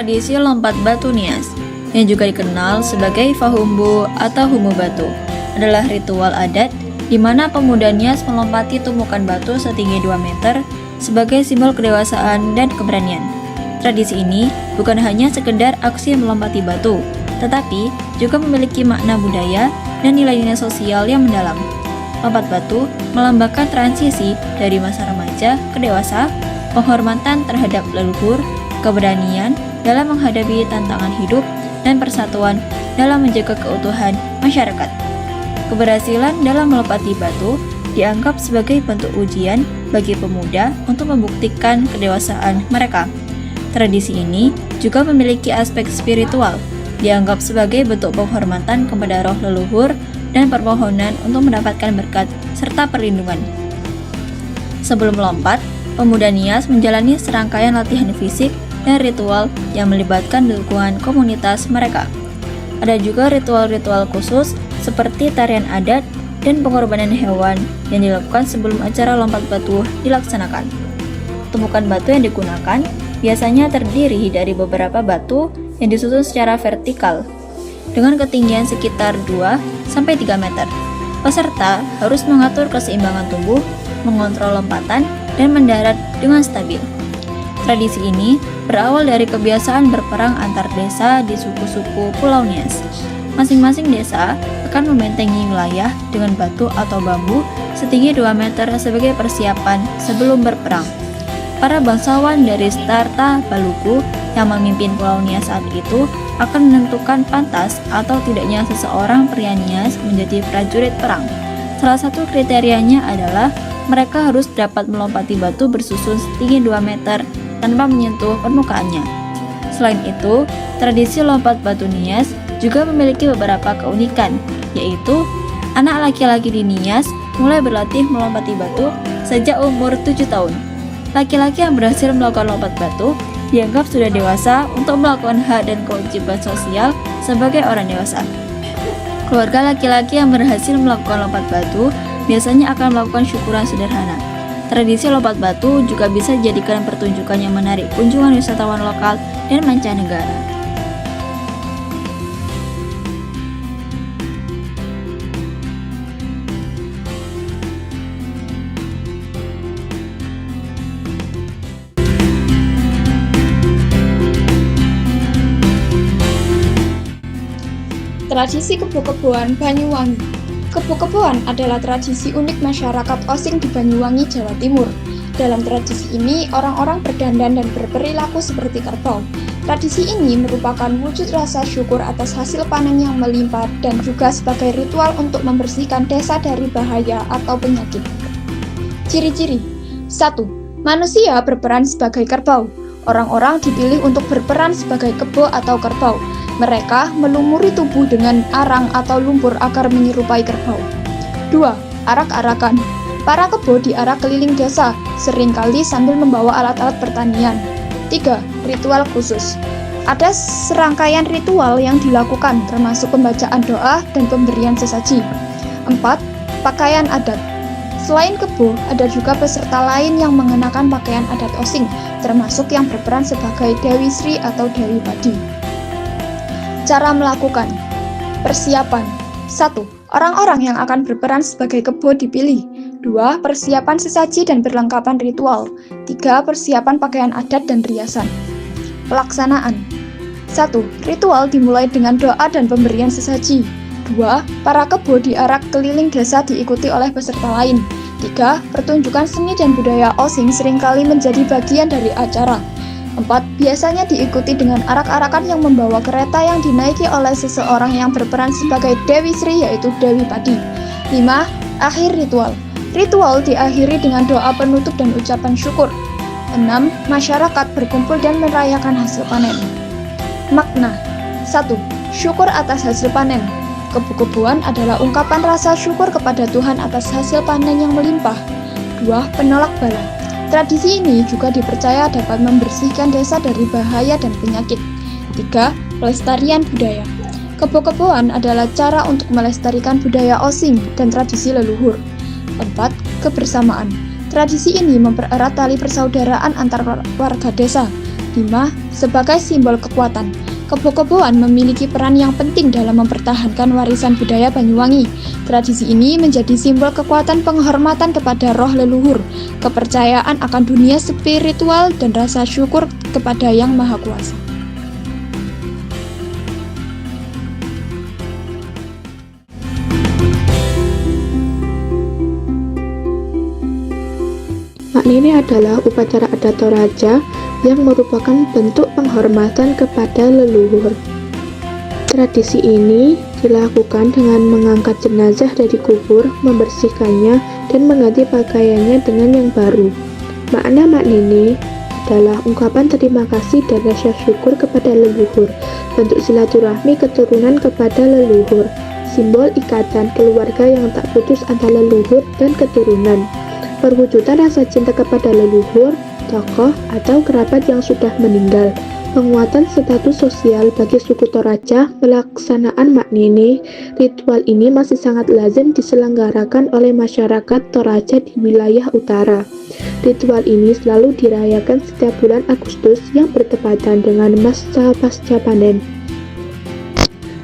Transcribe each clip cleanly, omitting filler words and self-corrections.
Tradisi lompat batu Nias, yang juga dikenal sebagai Fahumbu atau Humbu Batu, adalah ritual adat di mana pemuda Nias melompati tumpukan batu setinggi 2 meter sebagai simbol kedewasaan dan keberanian. Tradisi ini bukan hanya sekedar aksi melompati batu, tetapi juga memiliki makna budaya dan nilai-nilai sosial yang mendalam. Lompat batu melambangkan transisi dari masa remaja ke dewasa, penghormatan terhadap leluhur, keberanian dalam menghadapi tantangan hidup, dan persatuan dalam menjaga keutuhan masyarakat. Keberhasilan dalam melompati batu dianggap sebagai bentuk ujian bagi pemuda untuk membuktikan kedewasaan mereka. Tradisi ini juga memiliki aspek spiritual, dianggap sebagai bentuk penghormatan kepada roh leluhur dan permohonan untuk mendapatkan berkat serta perlindungan. Sebelum melompat, pemuda Nias menjalani serangkaian latihan fisik dan ritual yang melibatkan dukungan komunitas mereka. Ada juga ritual-ritual khusus seperti tarian adat dan pengorbanan hewan yang dilakukan sebelum acara lompat batu dilaksanakan. Tumpukan batu yang digunakan biasanya terdiri dari beberapa batu yang disusun secara vertikal dengan ketinggian sekitar 2-3 meter. Peserta harus mengatur keseimbangan tubuh, mengontrol lompatan, dan mendarat dengan stabil. Tradisi ini berawal dari kebiasaan berperang antar desa di suku-suku Pulau Nias. Masing-masing desa akan membentengi wilayah dengan batu atau bambu setinggi 2 meter sebagai persiapan sebelum berperang. Para bangsawan dari Starta Baluku yang memimpin Pulau Nias saat itu akan menentukan pantas atau tidaknya seseorang pria Nias menjadi prajurit perang. Salah satu kriterianya adalah mereka harus dapat melompati batu bersusun setinggi 2 meter tanpa menyentuh permukaannya. Selain itu, tradisi lompat batu Nias juga memiliki beberapa keunikan, yaitu anak laki-laki di Nias mulai berlatih melompati batu sejak umur 7 tahun. Laki-laki yang berhasil melakukan lompat batu dianggap sudah dewasa untuk melakukan hak dan kewajiban sosial sebagai orang dewasa. Keluarga laki-laki yang berhasil melakukan lompat batu biasanya akan melakukan syukuran sederhana. Tradisi lompat batu juga bisa dijadikan pertunjukan yang menarik kunjungan wisatawan lokal dan mancanegara. Tradisi kebo-keboan Banyuwangi. Kebo-keboan adalah tradisi unik masyarakat Osing di Banyuwangi, Jawa Timur. Dalam tradisi ini, orang-orang berdandan dan berperilaku seperti kerbau. Tradisi ini merupakan wujud rasa syukur atas hasil panen yang melimpah dan juga sebagai ritual untuk membersihkan desa dari bahaya atau penyakit. Ciri-ciri 1. Manusia berperan sebagai kerbau. Orang-orang dipilih untuk berperan sebagai kebo atau kerbau. Mereka melumuri tubuh dengan arang atau lumpur agar menyerupai kerbau. 2. Arak-arakan. Para kebo diarak keliling desa, seringkali sambil membawa alat-alat pertanian. 3. Ritual khusus. Ada serangkaian ritual yang dilakukan, termasuk pembacaan doa dan pemberian sesaji. 4. Pakaian adat. Selain kebo, ada juga peserta lain yang mengenakan pakaian adat Osing, termasuk yang berperan sebagai Dewi Sri atau Dewi Padi. Cara melakukan. Persiapan. 1. Orang-orang yang akan berperan sebagai kebo dipilih. 2. Persiapan sesaji dan perlengkapan ritual. 3. Persiapan pakaian adat dan riasan. Pelaksanaan. 1. Ritual dimulai dengan doa dan pemberian sesaji. 2. Para kebo diarak keliling desa diikuti oleh peserta lain. 3. Pertunjukan seni dan budaya Osing seringkali menjadi bagian dari acara. 4. Biasanya diikuti dengan arak-arakan yang membawa kereta yang dinaiki oleh seseorang yang berperan sebagai Dewi Sri, yaitu Dewi Padi. 5. Akhir ritual. Ritual diakhiri dengan doa penutup dan ucapan syukur. 6. Masyarakat berkumpul dan merayakan hasil panen. Makna. 1. Syukur atas hasil panen. Kebo-keboan adalah ungkapan rasa syukur kepada Tuhan atas hasil panen yang melimpah. 2. Penolak bala. Tradisi ini juga dipercaya dapat membersihkan desa dari bahaya dan penyakit. 3. Pelestarian budaya. Kebo-keboan adalah cara untuk melestarikan budaya Osing dan tradisi leluhur. 4. Kebersamaan. Tradisi ini mempererat tali persaudaraan antar warga desa. 5. Sebagai simbol kekuatan, kebo-keboan memiliki peran yang penting dalam mempertahankan warisan budaya Banyuwangi. Tradisi ini menjadi simbol kekuatan penghormatan kepada roh leluhur, kepercayaan akan dunia spiritual, dan rasa syukur kepada Yang Maha Kuasa. Mak Nini adalah upacara adat Toraja yang merupakan bentuk penghormatan kepada leluhur. Tradisi ini dilakukan dengan mengangkat jenazah dari kubur, membersihkannya, dan mengganti pakaiannya dengan yang baru. Makna Mak Nini adalah ungkapan terima kasih dan rasa syukur kepada leluhur, bentuk silaturahmi keturunan kepada leluhur, simbol ikatan keluarga yang tak putus antara leluhur dan keturunan, perwujudan rasa cinta kepada leluhur, tokoh, atau kerabat yang sudah meninggal, penguatan status sosial bagi suku Toraja. Pelaksanaan Mak Nini, ritual ini masih sangat lazim diselenggarakan oleh masyarakat Toraja di wilayah utara. Ritual ini selalu dirayakan setiap bulan Agustus yang bertepatan dengan masa pasca panen.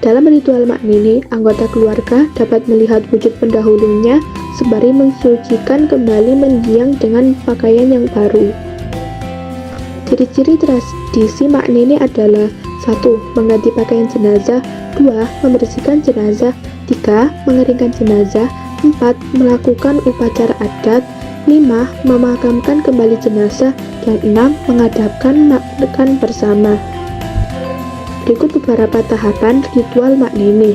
Dalam ritual Mak Nini, anggota keluarga dapat melihat wujud pendahulunya sembari mensucikan kembali mendiang dengan pakaian yang baru. Ciri-ciri tradisi Mak Nini adalah 1. Mengganti pakaian jenazah, 2. Membersihkan jenazah, 3. Mengeringkan jenazah, 4. Melakukan upacara adat, 5. Memakamkan kembali jenazah, dan 6. Menghadapkan makan bersama. Berikut beberapa tahapan ritual Mak Nini.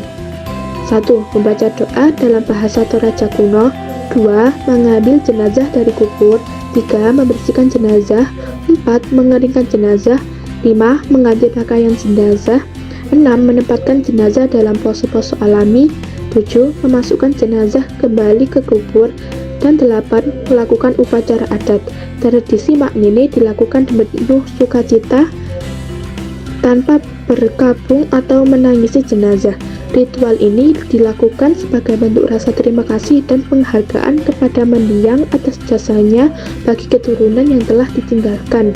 1. Membaca doa dalam bahasa Toraja kuno, 2. Mengambil jenazah dari kubur, 3. Membersihkan jenazah, 4. Mengeringkan jenazah, 5. Mengganti pakaian jenazah, 6. Menempatkan jenazah dalam pose-pose alami, 7. Memasukkan jenazah kembali ke kubur, dan 8. Melakukan upacara adat. Tradisi Mak Nini dilakukan dengan penuh sukacita tanpa berkabung atau menangisi jenazah. Ritual ini dilakukan sebagai bentuk rasa terima kasih dan penghargaan kepada mendiang atas jasanya bagi keturunan yang telah ditinggalkan.